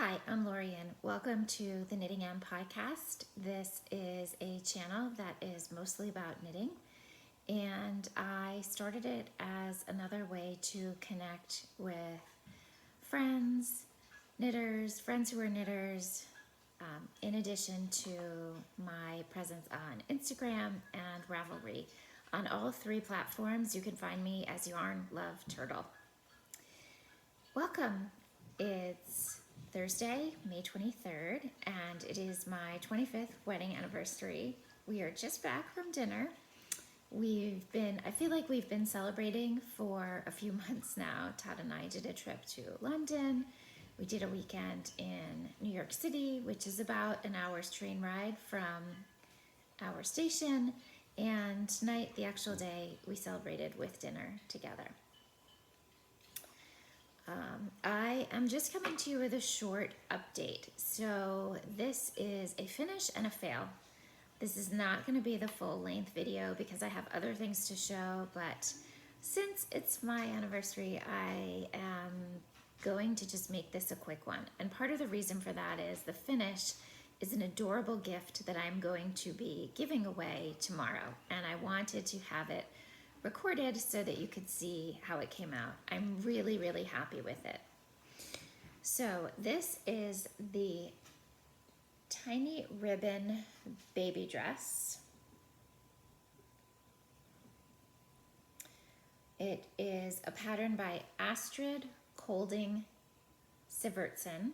Hi, I'm Lorien. Welcome to the Knitting M podcast. This is a channel that is mostly about knitting, and I started it as another way to connect with friends, knitters, friends who are knitters, in addition to my presence on Instagram and Ravelry. On all three platforms, you can find me as Yarn Love Turtle. Welcome. It's Thursday, May 23rd, and it is my 25th wedding anniversary. We are just back from dinner. I feel like we've been celebrating for a few months now. Todd and I did a trip to London. We did a weekend in New York City, which is about an hour's train ride from our station. And tonight, the actual day, we celebrated with dinner together. I am just coming to you with a short update. So this is a finish and a fail. This is not going to be the full length video because I have other things to show, but since it's my anniversary, I am going to just make this a quick one. And part of the reason for that is the finish is an adorable gift that I'm going to be giving away tomorrow, and I wanted to have it recorded so that you could see how it came out. I'm really, really happy with it. So this is the tiny ribbon baby dress. It is a pattern by Astrid Sivertsen,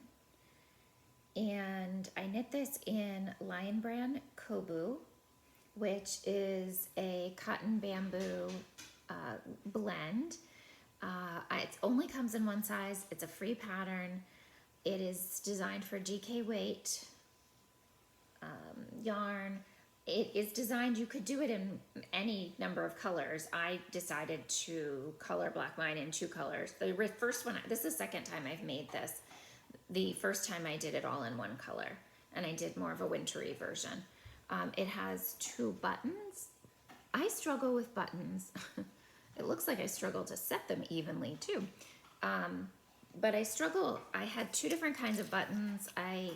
and I knit this in Lion Brand Coboo, which is a cotton bamboo blend. It only comes in one size. It's a free pattern. It is designed for GK weight yarn. It is designed, you could do it in any number of colors. I decided to color block mine in two colors. The first one, this is the second time I've made this. The first time I did it all in one color, and I did more of a wintry version. It has two buttons. I struggle with buttons. It looks like I struggle to set them evenly too. But I had two different kinds of buttons. I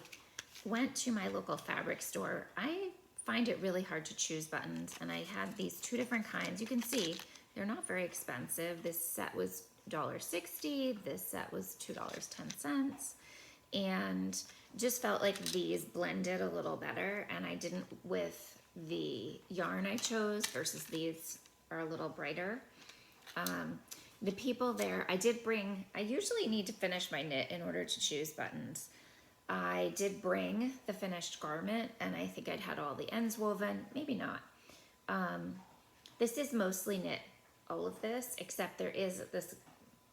went to my local fabric store. I find it really hard to choose buttons, and I had these two different kinds. You can see they're not very expensive. This set was $1.60. This set was $2.10. And just felt like these blended a little better, and I didn't with the yarn I chose versus these are a little brighter. The people there, I usually need to finish my knit in order to choose buttons. I did bring the finished garment, and I think I'd had all the ends woven, maybe not. This is mostly knit, all of this, except there is this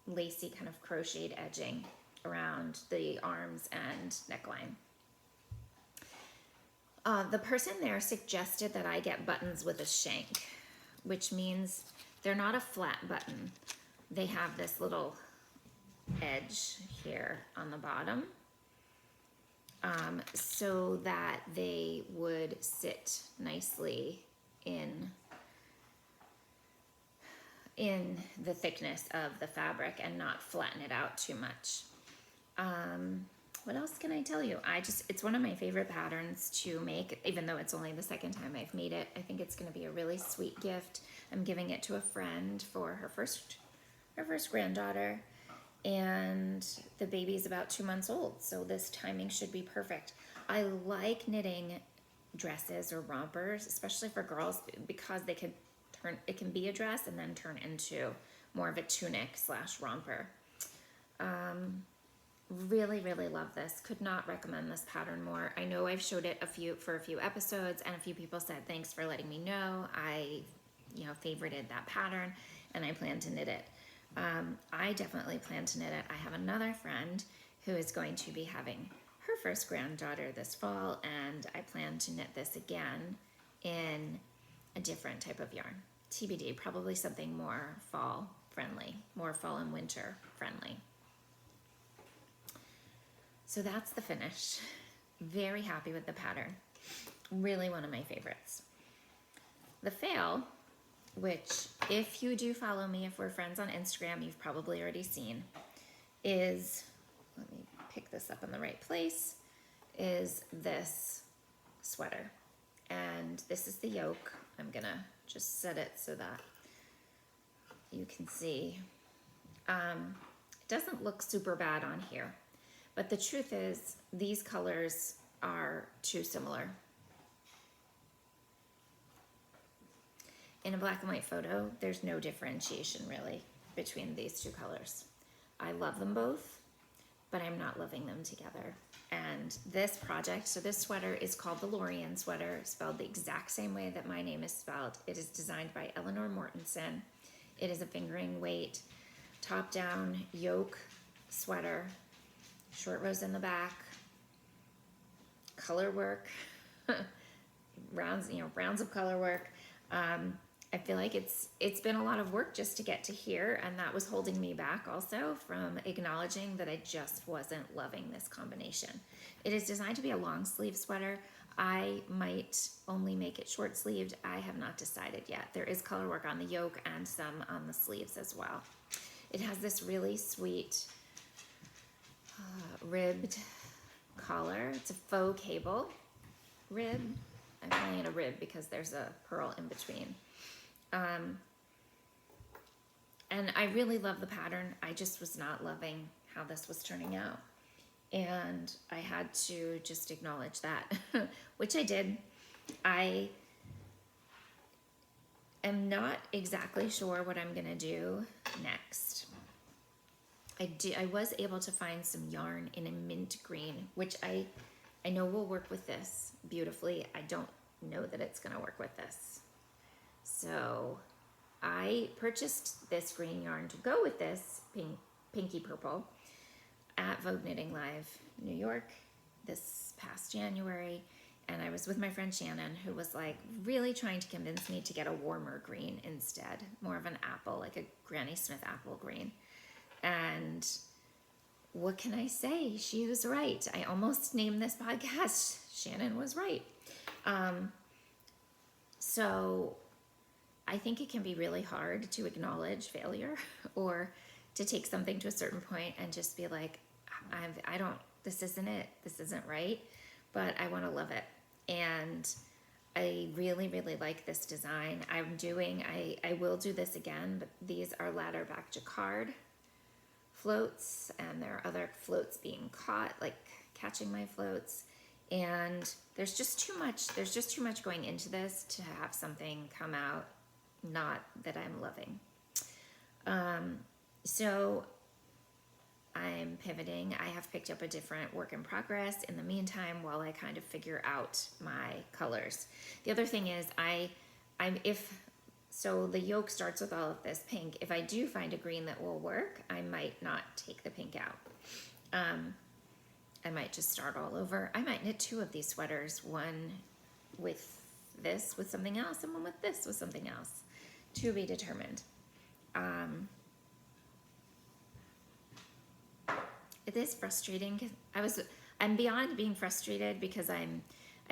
lacy kind of crocheted edging around the arms and neckline. The person there suggested that I get buttons with a shank, which means they're not a flat button. They have this little edge here on the bottom, so that they would sit nicely in the thickness of the fabric and not flatten it out too much. What else can I tell you? It's one of my favorite patterns to make, even though it's only the second time I've made it. I think it's going to be a really sweet gift. I'm giving it to a friend for her first granddaughter, and the baby's about 2 months old, so this timing should be perfect. I like knitting dresses or rompers, especially for girls, because it can be a dress and then turn into more of a tunic / romper. Really, really love this. Could not recommend this pattern more. I know I've showed it for a few episodes, and a few people said thanks for letting me know. I favorited that pattern, and I plan to knit it. I definitely plan to knit it. I have another friend who is going to be having her first granddaughter this fall, and I plan to knit this again in a different type of yarn. TBD, probably something more fall friendly, more fall and winter friendly. So that's the finish. Very happy with the pattern. Really one of my favorites. The fail, which if you do follow me, if we're friends on Instagram, you've probably already seen, is, let me pick this up in the right place, is this sweater. And this is the yoke. I'm gonna just set it so that you can see. It doesn't look super bad on here, but the truth is these colors are too similar. In a black and white photo, there's no differentiation really between these two colors. I love them both, but I'm not loving them together. And this project, so this sweater is called the Lorien sweater, spelled the exact same way that my name is spelled. It is designed by Elenor Mortensen. It is a fingering weight, top down yoke sweater, short rows in the back, color work, rounds of color work. I feel like it's been a lot of work just to get to here, and that was holding me back also from acknowledging that I just wasn't loving this combination. It is designed to be a long sleeve sweater. I might only make it short sleeved. I have not decided yet. There is color work on the yoke and some on the sleeves as well. It has this really sweet ribbed collar. It's a faux cable rib. I'm calling it a rib because there's a pearl in between. And I really love the pattern. I just was not loving how this was turning out. And I had to just acknowledge that, which I did. I am not exactly sure what I'm gonna do next. I was able to find some yarn in a mint green, which I know will work with this beautifully. I don't know that it's gonna work with this. So I purchased this green yarn to go with this pinky purple at Vogue Knitting Live New York this past January. And I was with my friend Shannon, who was like really trying to convince me to get a warmer green instead, more of an apple, like a Granny Smith apple green. And what can I say? She was right. I almost named this podcast Shannon Was Right. So I think it can be really hard to acknowledge failure or to take something to a certain point and just be like, this isn't it. This isn't right, but I want to love it. And I really, really like this design. I will do this again, but these are ladder back jacquard floats, and there are other floats being caught, like catching my floats. And there's just too much going into this to have something come out not that I'm loving. So I'm pivoting. I have picked up a different work in progress in the meantime while I kind of figure out my colors. The other thing is so the yoke starts with all of this pink. If I do find a green that will work, I might not take the pink out. I might just start all over. I might knit two of these sweaters, one with this with something else and one with this with something else, to be determined. It is frustrating. I'm beyond being frustrated because I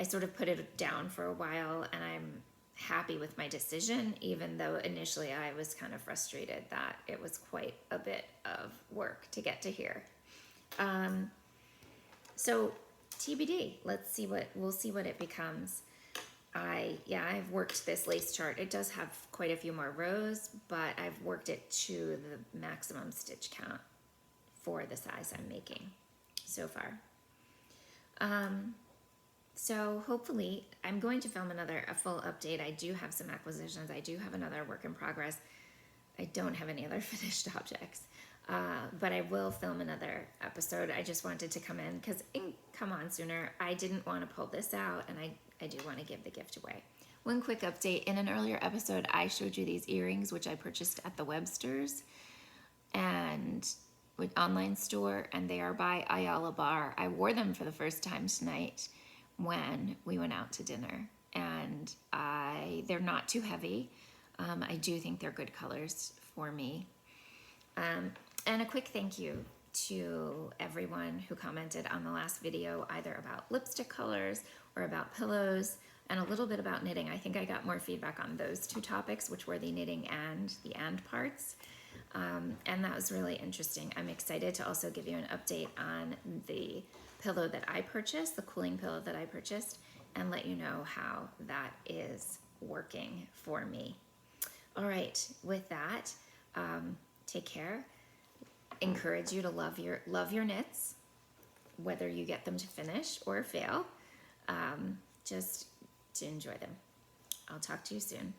sort of put it down for a while, and I'm happy with my decision, even though initially I was kind of frustrated that it was quite a bit of work to get to here. So TBD, we'll see what it becomes. I've worked this lace chart. It does have quite a few more rows, but I've worked it to the maximum stitch count for the size I'm making so far. So hopefully I'm going to film a full update. I do have some acquisitions. I do have another work in progress. I don't have any other finished objects. But I will film another episode. I just wanted to come in because come on sooner. I didn't want to pull this out, and I do want to give the gift away. One quick update. In an earlier episode, I showed you these earrings, which I purchased at the Webster's and with online store, and they are by Ayala Bar. I wore them for the first time tonight when we went out to dinner, and they're not too heavy. I do think they're good colors for me. And a quick thank you to everyone who commented on the last video, either about lipstick colors or about pillows and a little bit about knitting. I think I got more feedback on those two topics, which were the knitting and the parts. And that was really interesting. I'm excited to also give you an update on the pillow that I purchased, the cooling pillow that I purchased, and let you know how that is working for me. All right, with that, take care. Encourage you to love your knits, whether you get them to finish or fail, just to enjoy them. I'll talk to you soon.